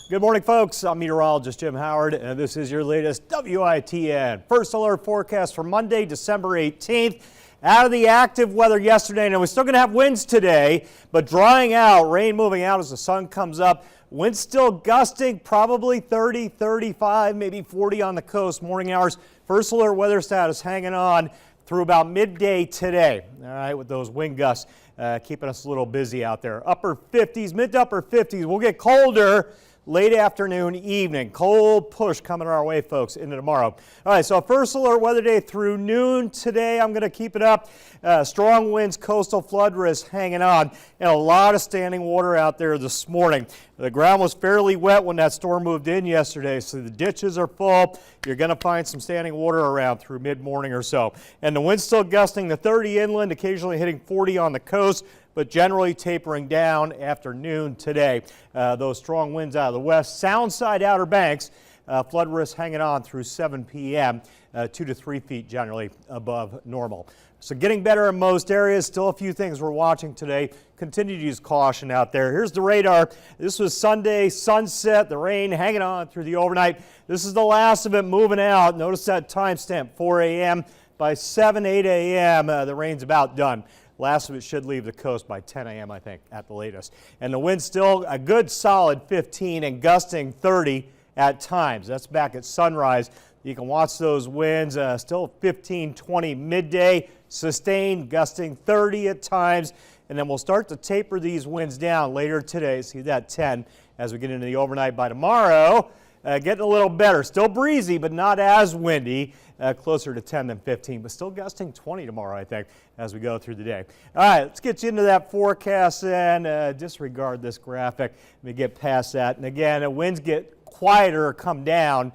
Good morning, folks. I'm meteorologist Jim Howard, and this is your latest WITN First Alert forecast for Monday, December 18th. Out of the active weather yesterday, and we're still going to have winds today, but drying out, rain moving out as the sun comes up. Winds still gusting, probably 30, 35, maybe 40 on the coast. Morning hours, first alert weather status hanging on through about midday today. All right, with those wind gusts keeping us a little busy out there. Upper 50s, mid to upper 50s. We'll get colder late afternoon, evening. Cold push coming our way, folks, into tomorrow. All right, so first alert weather day through noon today. I'm going to keep it up. Strong winds, coastal flood risk hanging on, and a lot of standing water out there this morning. The ground was fairly wet when that storm moved in yesterday, so the ditches are full. You're going to find some standing water around through mid-morning or so. And the wind's still gusting to 30 inland, occasionally hitting 40 on the coast, but generally tapering down after noon today. Those strong winds out of the west, sound side Outer Banks, flood risk hanging on through 7 p.m., 2 to 3 feet generally above normal. So getting better in most areas. Still a few things we're watching today. Continue to use caution out there. Here's the radar. This was Sunday sunset, the rain hanging on through the overnight. This is the last of it moving out. Notice that timestamp, 4 a.m. By 7, 8 a.m., the rain's about done. Last of it should leave the coast by 10 a.m., I think, at the latest. And the wind's still a good solid 15 and gusting 30 at times. That's back at sunrise. You can watch those winds, still 15, 20 midday, sustained, gusting 30 at times. And then we'll start to taper these winds down later today. See that 10 as we get into the overnight. By tomorrow, getting a little better. Still breezy, but not as windy. Closer to 10 than 15, but still gusting 20 tomorrow, I think, as we go through the day. All right, let's get you into that forecast and disregard this graphic. Let me get past that. And again, winds get quieter or come down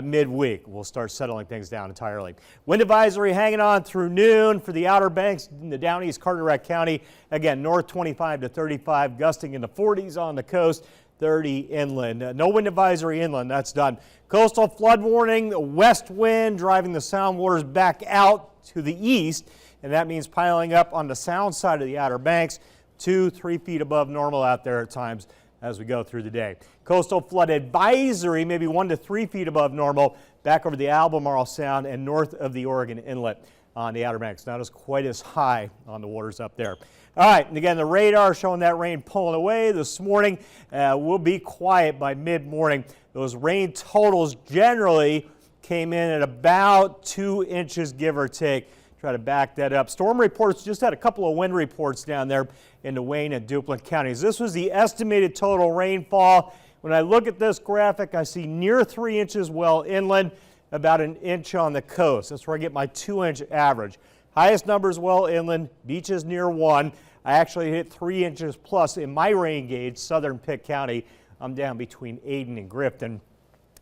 midweek. We'll start settling things down entirely. Wind advisory hanging on through noon for the Outer Banks in the down east Carteret County. Again, north 25 to 35, gusting in the 40s on the coast. 30 inland. No wind advisory inland, that's done. Coastal flood warning, the west wind driving the sound waters back out to the east, and that means piling up on the sound side of the Outer Banks, 2, 3 feet above normal out there at times as we go through the day. Coastal flood advisory, maybe 1 to 3 feet above normal, back over the Albemarle Sound and north of the Oregon Inlet on the Outer Banks. Not as quite as high on the waters up there. All right, and again, the radar showing that rain pulling away this morning. Will be quiet by mid-morning. Those rain totals generally came in at about 2 inches, give or take. Try to back that up. Storm reports just had a couple of wind reports down there in the Wayne and Duplin counties. This was the estimated total rainfall. When I look at this graphic, I see near 3 inches well inland, about 1 inch on the coast. That's where I get my 2-inch average. Highest numbers well inland, beaches near 1. I actually hit 3 inches plus in my rain gauge, southern Pitt County. I'm down between Ayden and Grifton.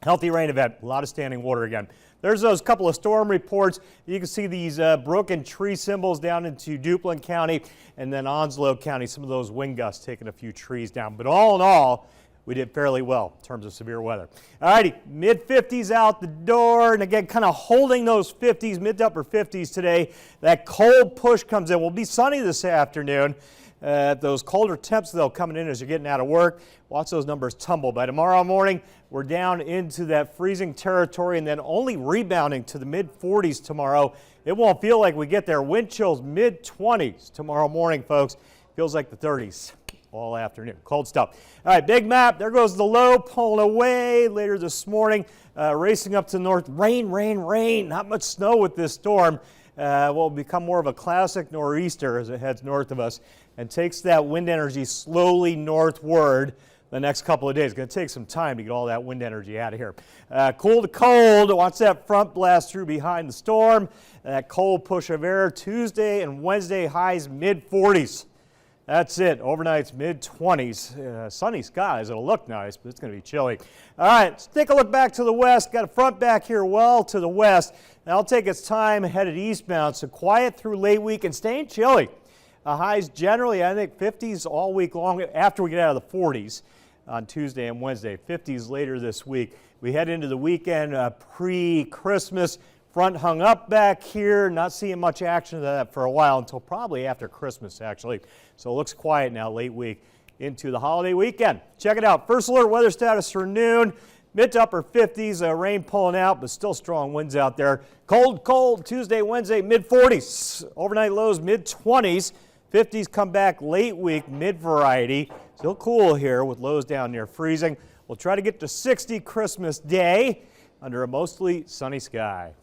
Healthy rain event, a lot of standing water again. There's those couple of storm reports. You can see these brook and tree symbols down into Duplin County and then Onslow County. Some of those wind gusts taking a few trees down. But all in all, we did fairly well in terms of severe weather. All righty, mid-50s out the door, and again, kind of holding those 50s, mid to upper 50s today. That cold push comes in. We'll be sunny this afternoon. Those colder temps, though, coming in as you're getting out of work. Watch those numbers tumble. By tomorrow morning, we're down into that freezing territory and then only rebounding to the mid-40s tomorrow. It won't feel like we get there. Wind chills mid-20s tomorrow morning, folks. Feels like the 30s. All afternoon. Cold stuff. All right, big map. There goes the low pulling away later this morning. Racing up to the north. Rain, rain, rain. Not much snow with this storm. Will become more of a classic nor'easter as it heads north of us and takes that wind energy slowly northward the next couple of days. It's going to take some time to get all that wind energy out of here. Cool to cold. Watch that front blast through behind the storm. That cold push of air Tuesday and Wednesday highs mid-40s. That's it. Overnight's mid-20s. Sunny skies. It'll look nice, but it's going to be chilly. All right, let's take a look back to the west. Got a front back here well to the west. That'll take its time headed eastbound, so quiet through late week and staying chilly. Highs generally, I think, 50s all week long after we get out of the 40s on Tuesday and Wednesday. 50s later this week. We head into the weekend pre-Christmas. Front hung up back here, not seeing much action of that for a while until probably after Christmas, actually. So it looks quiet now, late week into the holiday weekend. Check it out. First alert weather status for noon. Mid to upper 50s, rain pulling out, but still strong winds out there. Cold Tuesday, Wednesday, mid 40s. Overnight lows, mid 20s. 50s come back late week, mid variety. Still cool here with lows down near freezing. We'll try to get to 60 Christmas Day under a mostly sunny sky.